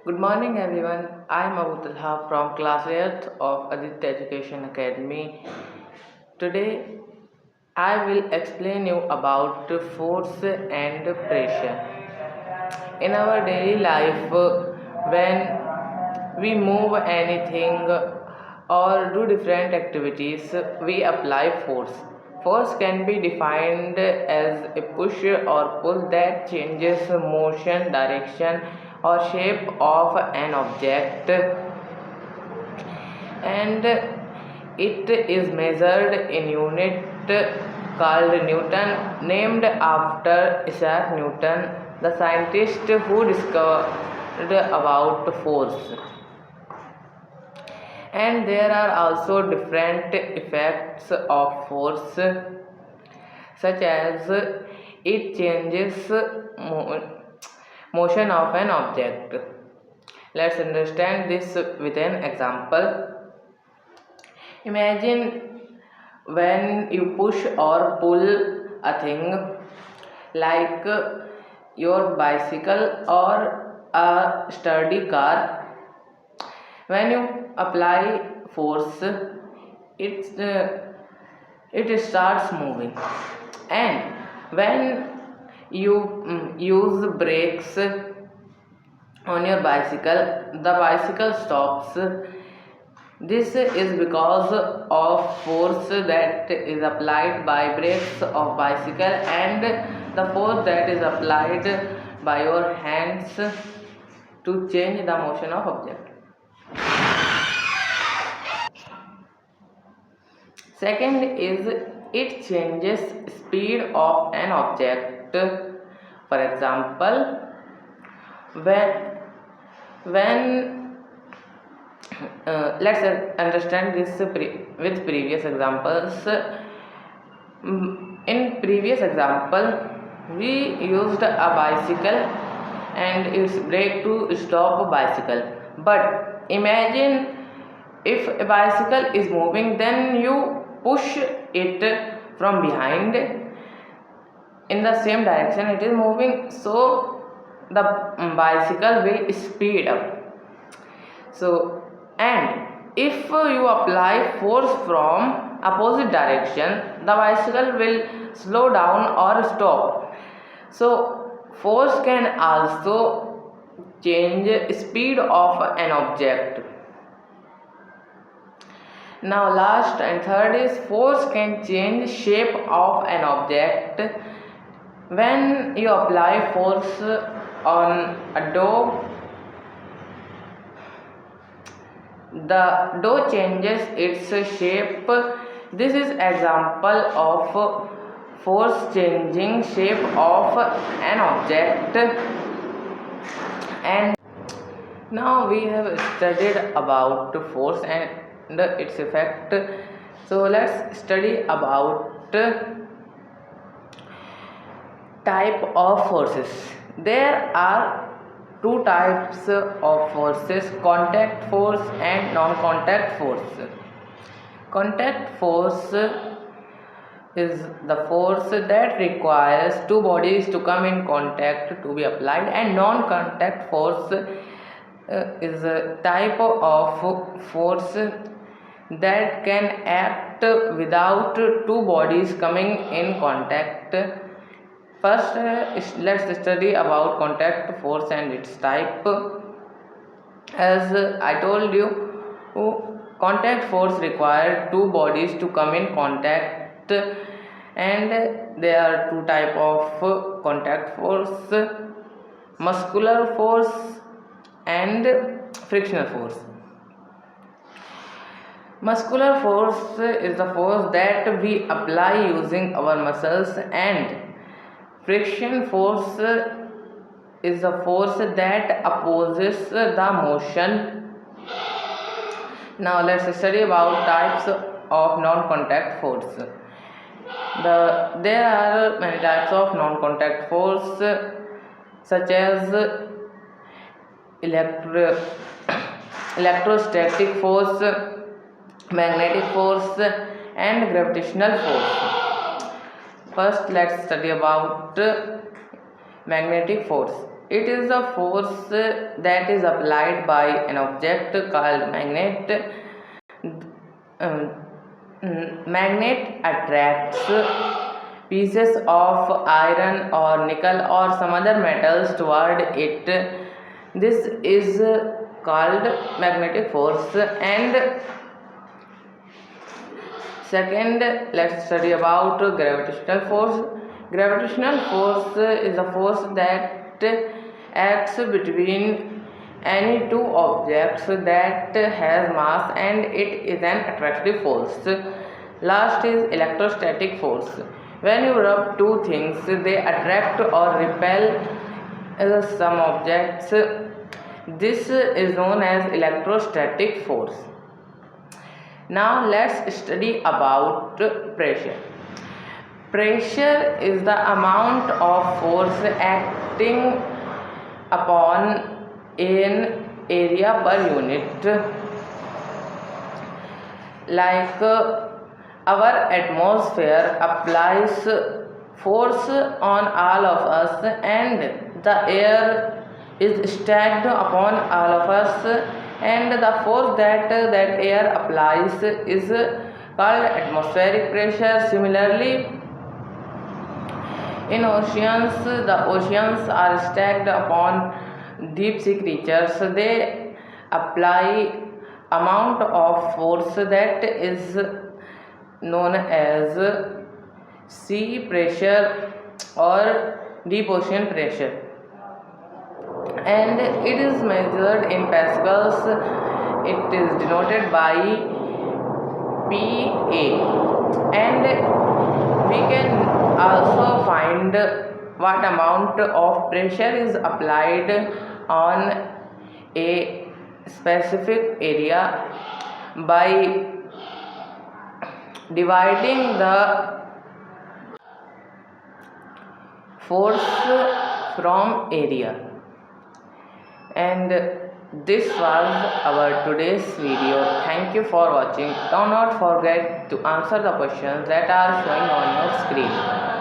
Good morning everyone. I am Abu Talha from class 8th of Aditya Education Academy. Today I will explain you about force and pressure. In our daily life, when we move anything or do different activities, we apply force. Force can be defined as a push or pull that changes motion, direction, or shape of an object, and it is measured in unit called Newton, named after Isaac Newton, the scientist who discovered about force. And there are also different effects of force, such as it changes motion of an object. Let's understand this with an example. Imagine when you push or pull a thing like your bicycle or a sturdy car. When you apply force, it starts moving, and when you use brakes on your bicycle, the bicycle stops. This is because of force that is applied by brakes of bicycle and the force that is applied by your hands to change the motion of object. Second is it changes speed of an object. For example, when let's understand this with previous examples. In previous example, we used a bicycle and its brake to stop a bicycle. But imagine if a bicycle is moving, then you push it from behind in the same direction it is moving, so the bicycle will speed up. So, and if you apply force from opposite direction, the bicycle will slow down or stop. So force can also change speed of an object. Now last and third is force can change shape of an object. When you apply force on a dough, the dough changes its shape. This is example of force changing shape of an object. And now we have studied about force and its effect. So let's study about type of forces. There are two types of forces: contact force and non-contact force. Contact force is the force that requires two bodies to come in contact to be applied, and non-contact force is a type of force that can act without two bodies coming in contact. First, let's study about contact force and its type. As I told you, contact force requires two bodies to come in contact, and there are two type of contact force: muscular force and frictional force. Muscular force is the force that we apply using our muscles, and friction force is the force that opposes the motion. Now let's study about types of non-contact force. There are many types of non-contact force, such as electrostatic force, magnetic force, and gravitational force. First, let's study about magnetic force. It is a force that is applied by an object called magnet. Um, Magnet attracts pieces of iron or nickel or some other metals toward it. This is called magnetic force. And second, let's study about gravitational force. Gravitational force is a force that acts between any two objects that has mass, and it is an attractive force. Last is electrostatic force. When you rub two things, they attract or repel some objects. This is known as electrostatic force. Now let's study about pressure. Pressure is the amount of force acting upon an area per unit. Like our atmosphere applies force on all of us, and the air is stacked upon all of us, and the force that air applies is called atmospheric pressure. Similarly, in oceans, the oceans are stacked upon deep sea creatures. They apply amount of force that is known as sea pressure or deep ocean pressure, and it is measured in pascals. It is denoted by PA, and we can also find what amount of pressure is applied on a specific area by dividing the force from area. And this was our today's video. Thank you for watching. Do not forget to answer the questions that are showing on your screen.